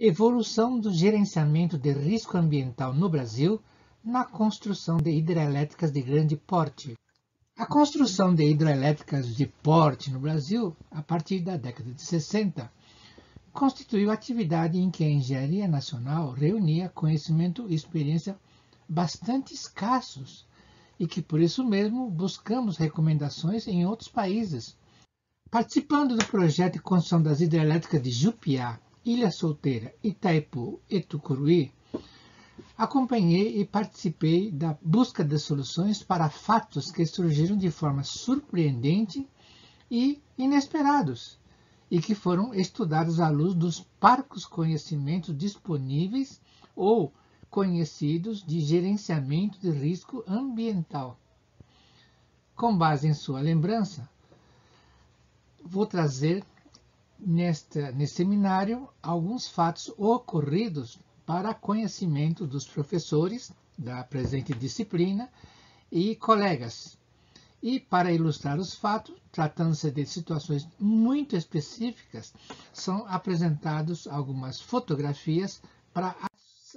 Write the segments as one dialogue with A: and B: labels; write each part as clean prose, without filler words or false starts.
A: Evolução do gerenciamento de risco ambiental no Brasil na construção de hidrelétricas de grande porte. A construção de hidrelétricas de porte no Brasil, a partir da década de 60, constituiu atividade em que a engenharia nacional reunia conhecimento e experiência bastante escassos e que, por isso mesmo, buscamos recomendações em outros países. Participando do projeto de construção das hidrelétricas de Jupiá, Ilha Solteira, Itaipu e Tucuruí, acompanhei e participei da busca de soluções para fatos que surgiram de forma surpreendente e inesperados, e que foram estudados à luz dos parcos conhecimentos disponíveis ou conhecidos de gerenciamento de risco ambiental. Com base em sua lembrança, vou trazer nesse seminário alguns fatos ocorridos para conhecimento dos professores da presente disciplina e colegas. E para ilustrar os fatos, tratando-se de situações muito específicas, são apresentadas algumas fotografias para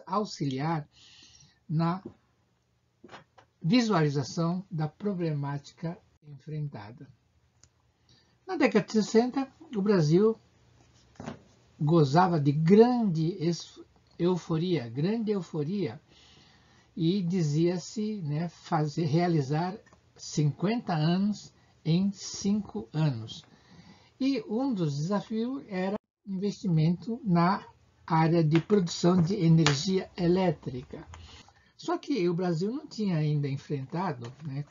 A: auxiliar na visualização da problemática enfrentada. Na década de 60, o Brasil gozava de grande euforia, e dizia-se, né, realizar 50 anos em 5 anos. E um dos desafios era investimento na área de produção de energia elétrica. Só que o Brasil não tinha ainda enfrentado, né,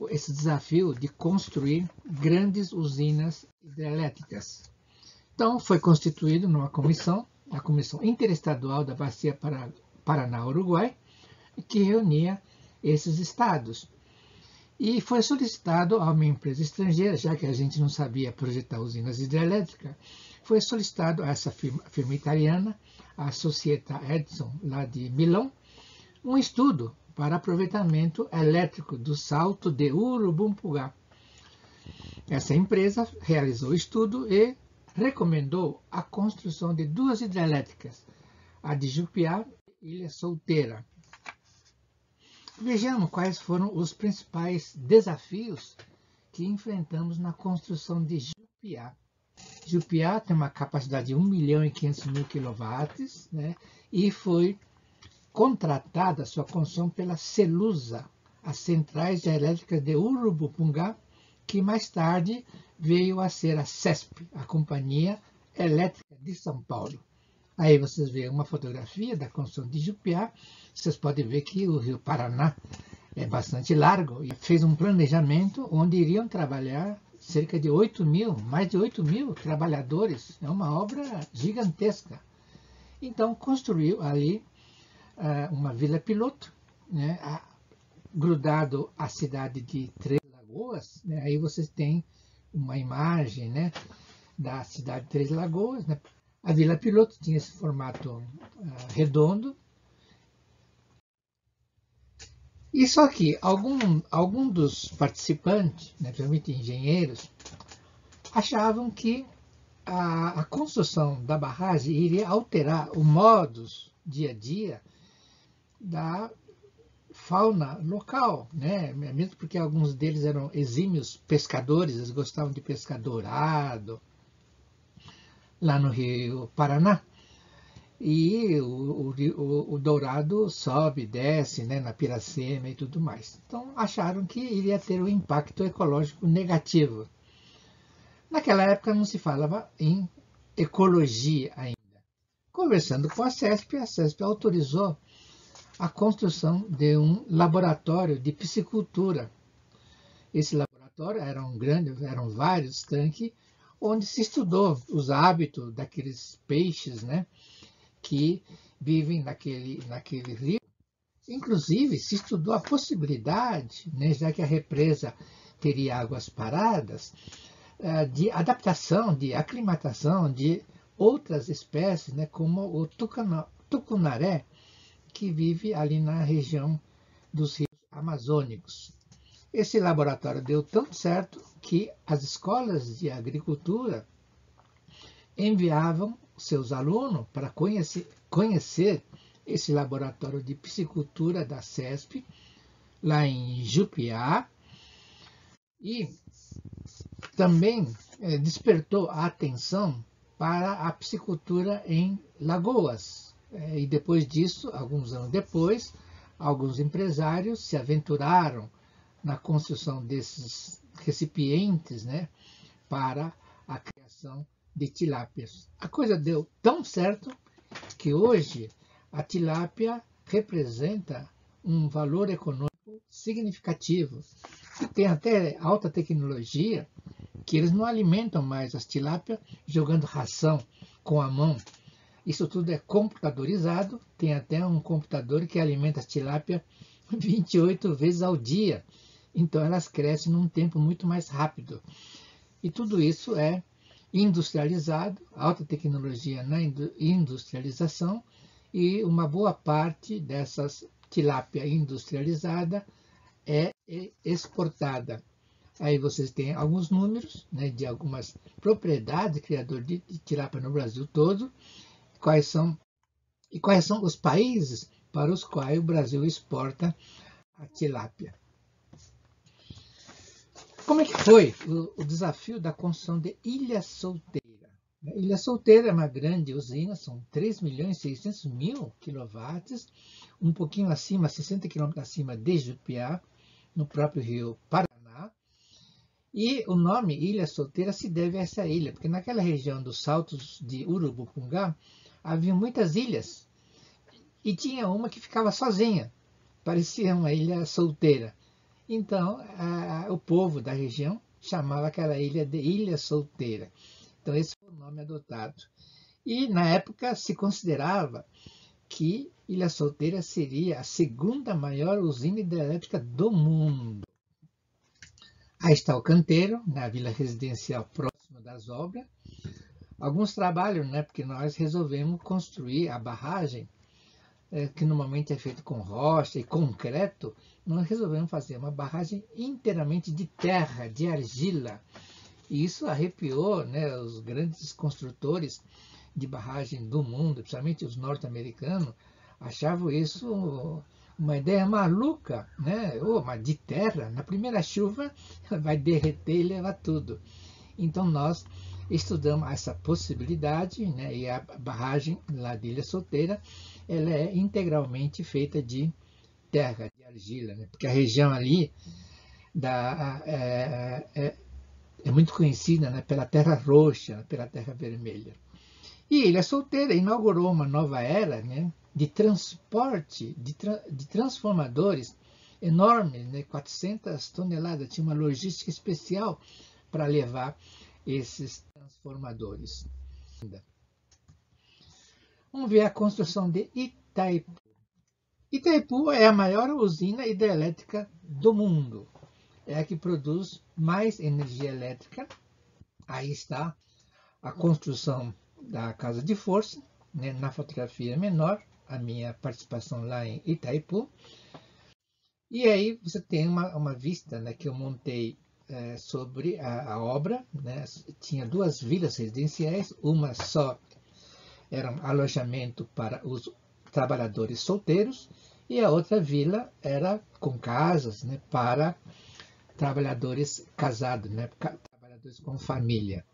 A: esse desafio de construir grandes usinas hidrelétricas. Então, foi constituída uma comissão, a Comissão Interestadual da Bacia Paraná-Uruguai, que reunia esses estados. E foi solicitado a uma empresa estrangeira, já que a gente não sabia projetar usinas hidrelétricas, foi solicitado a essa firma italiana, a Società Edison, lá de Milão, um estudo para aproveitamento elétrico do Salto de Urubumpungá. Essa empresa realizou o estudo e recomendou a construção de 2 hidrelétricas, a de Jupiá e Ilha Solteira. Vejamos quais foram os principais desafios que enfrentamos na construção de Jupiá. Jupiá tem uma capacidade de 1.500.000 kW, né, e foi contratada sua construção pela Celusa, as Centrais Elétricas de Urubumpungá, que mais tarde veio a ser a CESP, a Companhia Elétrica de São Paulo. Aí vocês veem uma fotografia da construção de Jupiá. Vocês podem ver que o Rio Paraná é bastante largo e fez um planejamento onde iriam trabalhar cerca de mais de 8.000 trabalhadores. É uma obra gigantesca. Então construiu ali uma vila piloto, né, grudado à cidade de Três Lagoas, né, aí vocês têm uma imagem, né, da cidade de Três Lagoas, né. A vila piloto tinha esse formato redondo. E só que algum dos participantes, né, principalmente engenheiros, achavam que a construção da barragem iria alterar o modus dia a dia da fauna local, né? Mesmo porque alguns deles eram exímios pescadores, eles gostavam de pescar dourado lá no Rio Paraná. E o dourado sobe, desce, né, na Piracema e tudo mais. Então acharam que iria ter um impacto ecológico negativo. Naquela época não se falava em ecologia ainda. Conversando com a CESP autorizou a construção de um laboratório de piscicultura. Esse laboratório eram vários tanques, onde se estudou os hábitos daqueles peixes, né, que vivem naquele rio. Inclusive, se estudou a possibilidade, né, já que a represa teria águas paradas, de adaptação, de aclimatação de outras espécies, né, como o tucunaré, que vive ali na região dos rios amazônicos. Esse laboratório deu tão certo que as escolas de agricultura enviavam seus alunos para conhecer esse laboratório de piscicultura da CESP, lá em Jupiá, e também despertou a atenção para a piscicultura em Lagoas. E depois disso, alguns anos depois, alguns empresários se aventuraram na construção desses recipientes, né, para a criação de tilápias. A coisa deu tão certo que hoje a tilápia representa um valor econômico significativo. E tem até alta tecnologia, que eles não alimentam mais as tilápias jogando ração com a mão. Isso tudo é computadorizado, tem até um computador que alimenta as tilápias 28 vezes ao dia. Então elas crescem num tempo muito mais rápido. E tudo isso é industrializado, alta tecnologia na industrialização, e uma boa parte dessas tilápia industrializada é exportada. Aí vocês têm alguns números, né, de algumas propriedades criadores de tilápia no Brasil todo, quais são os países para os quais o Brasil exporta a tilápia. Como é que foi o desafio da construção de Ilha Solteira? Ilha Solteira é uma grande usina, são 3.600.000 quilowatts, um pouquinho acima, 60 quilômetros acima de Jupiá, no próprio rio Paraná. E o nome Ilha Solteira se deve a essa ilha, porque naquela região dos Saltos de Urubupungá havia muitas ilhas, e tinha uma que ficava sozinha, parecia uma ilha solteira. Então, o povo da região chamava aquela ilha de Ilha Solteira. Então, esse foi o nome adotado. E, na época, se considerava que Ilha Solteira seria a segunda maior usina hidrelétrica do mundo. Aí está o canteiro, na vila residencial próxima das obras. Alguns trabalhos, né, porque nós resolvemos construir a barragem, que normalmente é feito com rocha e concreto. Nós resolvemos fazer uma barragem inteiramente de terra, de argila. E isso arrepiou, né, os grandes construtores de barragem do mundo, principalmente os norte-americanos, achavam isso uma ideia maluca, né? Mas de terra, na primeira chuva vai derreter e levar tudo. Então nós estudamos essa possibilidade, né? E a barragem lá de Ilha Solteira, ela é integralmente feita de terra, de argila, né? Porque a região ali é muito conhecida, né, pela terra roxa, pela terra vermelha. E Ilha Solteira inaugurou uma nova era, né, de transporte, de transformadores enormes, né, 400 toneladas. Tinha uma logística especial para levar esses transformadores. Vamos ver a construção de Itaipu. Itaipu é a maior usina hidrelétrica do mundo. É a que produz mais energia elétrica. Aí está a construção da casa de força, né? Na fotografia menor, a minha participação lá em Itaipu. E aí você tem uma vista, né, que eu montei sobre a obra, né? Tinha duas vilas residenciais, uma só era um alojamento para os trabalhadores solteiros, e a outra vila era com casas, né, para trabalhadores casados, né, trabalhadores com família.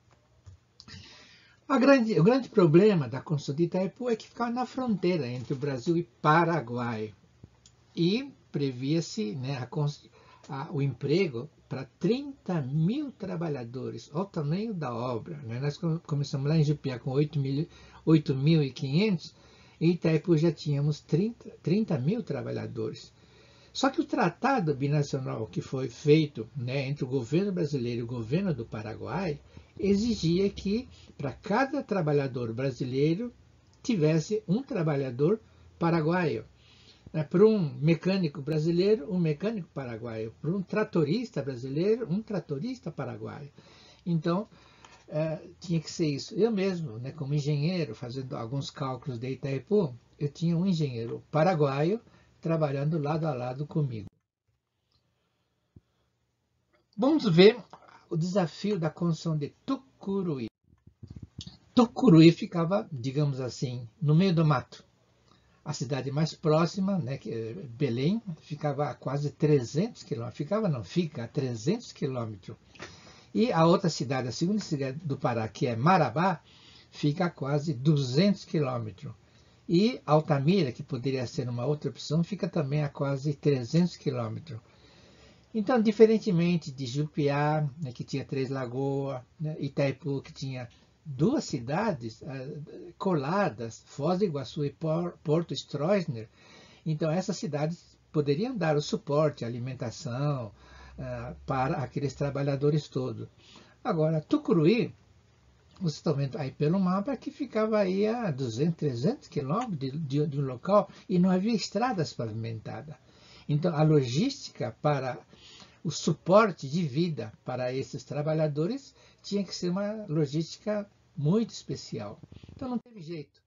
A: O grande problema da construção de Itaipu é que ficava na fronteira entre o Brasil e Paraguai. E previa-se, né, o emprego para 30.000 trabalhadores. Olha o tamanho da obra, né? Nós começamos lá em Jupiá com 8.500, e em Itaipu já tínhamos 30.000 trabalhadores. Só que o tratado binacional que foi feito, né, entre o governo brasileiro e o governo do Paraguai exigia que para cada trabalhador brasileiro tivesse um trabalhador paraguaio. Para um mecânico brasileiro, um mecânico paraguaio. Para um tratorista brasileiro, um tratorista paraguaio. Então, tinha que ser isso. Eu mesmo, né, como engenheiro, fazendo alguns cálculos de Itaipu, eu tinha um engenheiro paraguaio trabalhando lado a lado comigo. Vamos ver o desafio da construção de Tucuruí. Tucuruí ficava, digamos assim, no meio do mato. A cidade mais próxima, né, que é Belém, ficava a quase 300 quilômetros. Ficava, não, fica a 300 quilômetros. E a outra cidade, a segunda cidade do Pará, que é Marabá, fica a quase 200 quilômetros. E Altamira, que poderia ser uma outra opção, fica também a quase 300 quilômetros. Então, diferentemente de Jupiá, né, que tinha 3 lagoas, né, Itaipu, que tinha 2 cidades coladas, Foz do Iguaçu e Porto Stroessner, então essas cidades poderiam dar o suporte, a alimentação para aqueles trabalhadores todos. Agora, Tucuruí, vocês estão vendo aí pelo mapa, que ficava aí a 200, 300 quilômetros de um local e não havia estradas pavimentadas. Então, a logística para o suporte de vida para esses trabalhadores tinha que ser uma logística muito especial. Então, não teve jeito.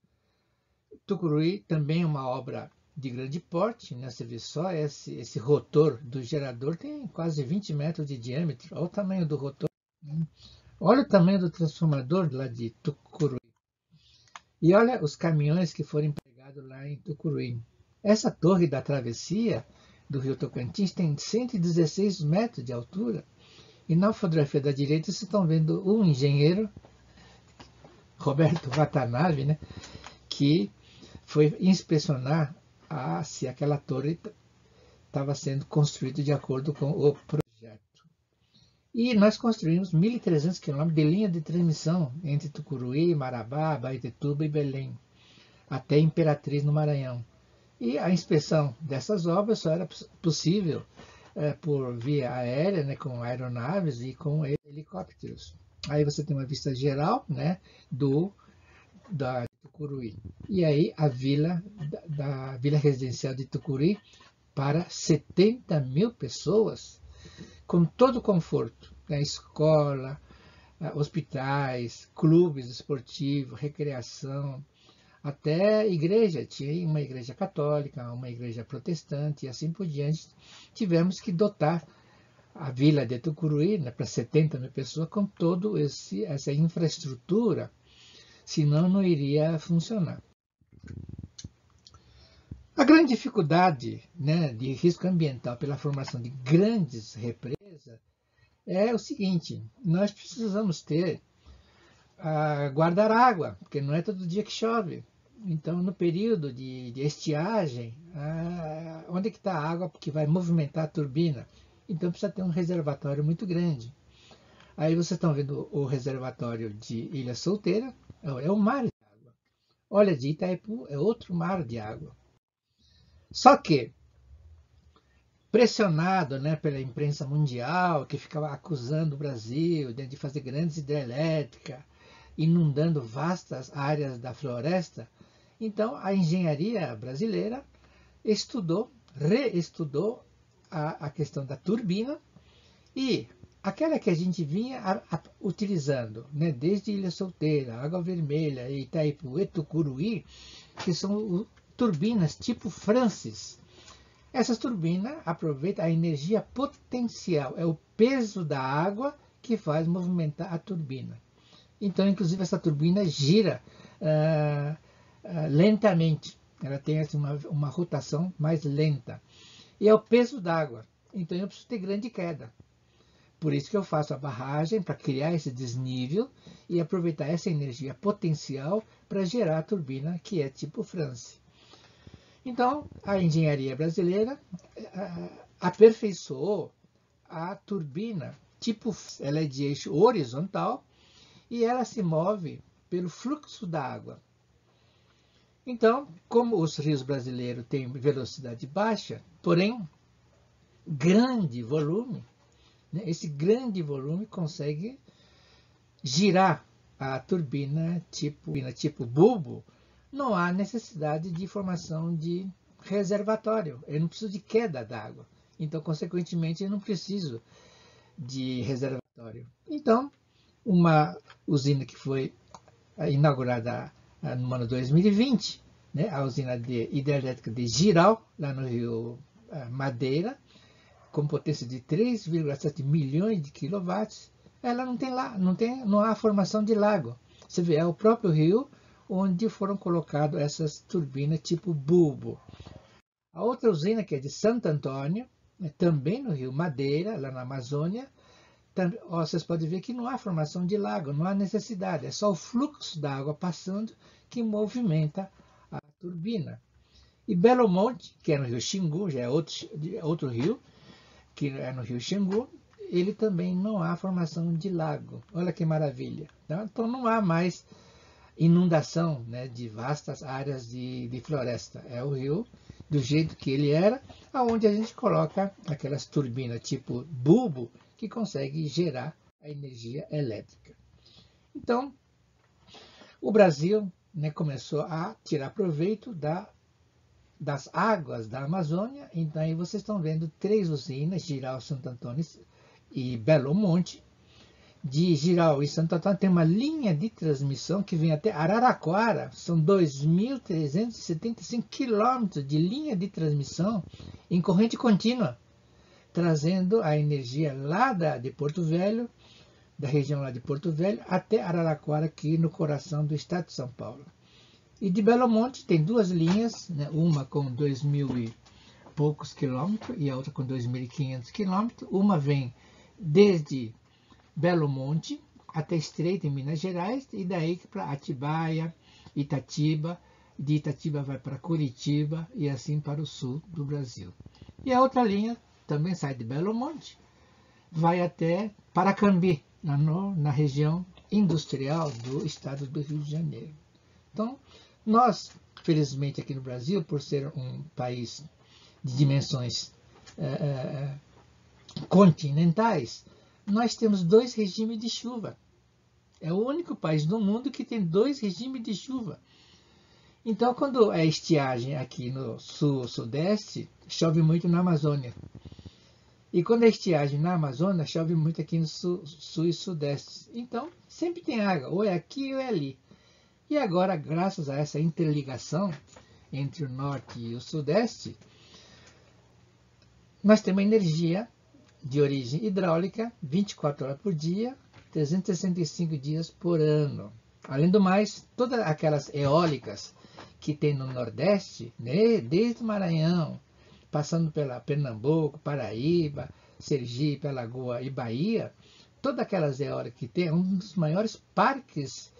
A: Tucuruí também é uma obra de grande porte, né? Você vê só esse rotor do gerador tem quase 20 metros de diâmetro. Olha o tamanho do rotor. Olha o tamanho do transformador lá de Tucuruí. E olha os caminhões que foram empregados lá em Tucuruí. Essa torre da travessia do Rio Tocantins tem 116 metros de altura. E na fotografia da direita vocês estão vendo um engenheiro, Roberto Watanabe, né, que foi inspecionar se aquela torre estava sendo construída de acordo com o projeto. E nós construímos 1.300 quilômetros de linha de transmissão entre Tucuruí, Marabá, Baetetuba e Belém, até Imperatriz, no Maranhão. E a inspeção dessas obras só era possível por via aérea, né, com aeronaves e com helicópteros. Aí você tem uma vista geral, né, da Tucuruí. E aí a vila, da Vila Residencial de Tucuruí para 70 mil pessoas, com todo o conforto, né, escola, hospitais, clubes esportivos, recreação, até igreja, tinha uma igreja católica, uma igreja protestante e assim por diante. Tivemos que dotar a vila de Tucuruí, né, para 70 mil pessoas, com toda essa infraestrutura, senão não iria funcionar. A grande dificuldade, né, de risco ambiental pela formação de grandes represas é o seguinte: nós precisamos ter guardar água, porque não é todo dia que chove. Então, no período de estiagem, onde é que está a água que vai movimentar a turbina? Então, precisa ter um reservatório muito grande. Aí vocês estão vendo o reservatório de Ilha Solteira, é um mar de água. Olha, de Itaipu é outro mar de água. Só que, pressionado, né, pela imprensa mundial, que ficava acusando o Brasil de fazer grandes hidrelétricas, inundando vastas áreas da floresta, então a engenharia brasileira reestudou a questão da turbina e aquela que a gente vinha utilizando, né, desde Ilha Solteira, Água Vermelha, Itaipu e Tucuruí, que são turbinas tipo Francis. Essas turbinas aproveitam a energia potencial, é o peso da água que faz movimentar a turbina. Então, inclusive, essa turbina gira lentamente. Ela tem assim, uma rotação mais lenta. E é o peso d'água. Então, eu preciso ter grande queda. Por isso que eu faço a barragem, para criar esse desnível e aproveitar essa energia potencial para gerar a turbina, que é tipo France. Então, a engenharia brasileira aperfeiçoou a turbina tipo, ela é de eixo horizontal, e ela se move pelo fluxo da água. Então, como os rios brasileiros têm velocidade baixa, porém grande volume, né, esse grande volume consegue girar a turbina tipo bulbo, não há necessidade de formação de reservatório, eu não preciso de queda d'água. Então, consequentemente, eu não preciso de reservatório. Então, uma usina que foi inaugurada no ano 2020, né, a usina hidrelétrica de Jirau, lá no Rio Madeira, com potência de 3,7 milhões de quilowatts, ela não há formação de lago. Você vê, é o próprio rio onde foram colocadas essas turbinas tipo bulbo. A outra usina, que é de Santo Antônio, também no rio Madeira, lá na Amazônia, vocês podem ver que não há formação de lago, não há necessidade, é só o fluxo da água passando que movimenta a turbina. E Belo Monte, que é no rio Xingu, já é outro rio, que é no rio Xingu, ele também não há formação de lago. Olha que maravilha. Então não há mais inundação, né, de vastas áreas de floresta. É o rio do jeito que ele era, aonde a gente coloca aquelas turbinas tipo bulbo que consegue gerar a energia elétrica. Então, o Brasil, né, começou a tirar proveito das águas da Amazônia. Então, aí vocês estão vendo 3 usinas, Jirau, Santo Antônio e Belo Monte. De Jirau e Santo Antônio tem uma linha de transmissão que vem até Araraquara. São 2.375 quilômetros de linha de transmissão em corrente contínua, trazendo a energia lá de Porto Velho, da região lá de Porto Velho, até Araraquara, aqui no coração do estado de São Paulo. E de Belo Monte tem 2 linhas, né, uma com 2.000 e poucos quilômetros e a outra com 2.500 quilômetros. Uma vem desde Belo Monte até Estreito, em Minas Gerais, e daí para Atibaia, Itatiba, de Itatiba vai para Curitiba e assim para o sul do Brasil. E a outra linha também sai de Belo Monte, vai até Paracambi, na região industrial do estado do Rio de Janeiro. Então, nós, felizmente aqui no Brasil, por ser um país de dimensões continentais, nós temos 2 regimes de chuva. É o único país do mundo que tem 2 regimes de chuva. Então, quando é estiagem aqui no sul-sudeste, chove muito na Amazônia. E quando é estiagem na Amazônia, chove muito aqui no sul e sudeste. Então, sempre tem água, ou é aqui ou é ali. E agora, graças a essa interligação entre o norte e o sudeste, nós temos energia de origem hidráulica 24 horas por dia, 365 dias por ano. Além do mais, todas aquelas eólicas que tem no Nordeste, né, desde o Maranhão, passando pela Pernambuco, Paraíba, Sergipe, Alagoas e Bahia, todas aquelas eólicas que tem, é um dos maiores parques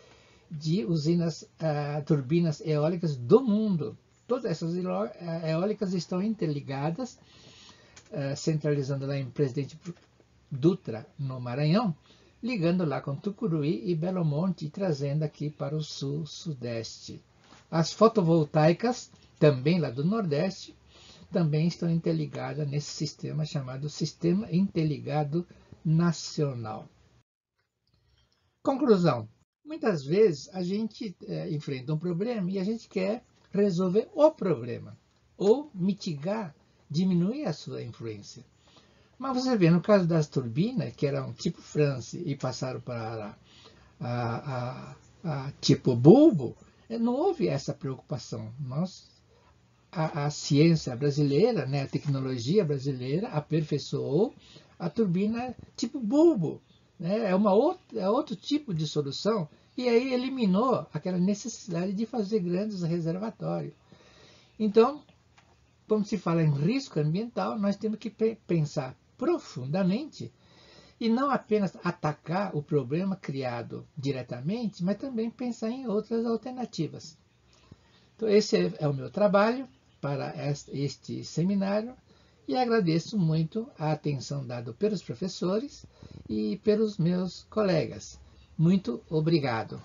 A: de usinas, turbinas eólicas do mundo. Todas essas eólicas estão interligadas, centralizando lá em Presidente Dutra, no Maranhão, ligando lá com Tucuruí e Belo Monte e trazendo aqui para o sul-sudeste. As fotovoltaicas, também lá do Nordeste, também estão interligadas nesse sistema chamado Sistema Interligado Nacional. Conclusão. Muitas vezes a gente enfrenta um problema e a gente quer resolver o problema, ou mitigar, diminuir a sua influência. Mas você vê, no caso das turbinas, que eram tipo France e passaram para tipo bulbo, não houve essa preocupação. A ciência brasileira, né, a tecnologia brasileira aperfeiçoou a turbina tipo bulbo. Né, é outro tipo de solução, e aí eliminou aquela necessidade de fazer grandes reservatórios. Então, quando se fala em risco ambiental, nós temos que pensar profundamente e não apenas atacar o problema criado diretamente, mas também pensar em outras alternativas. Então, esse é o meu trabalho para este seminário e agradeço muito a atenção dada pelos professores e pelos meus colegas. Muito obrigado.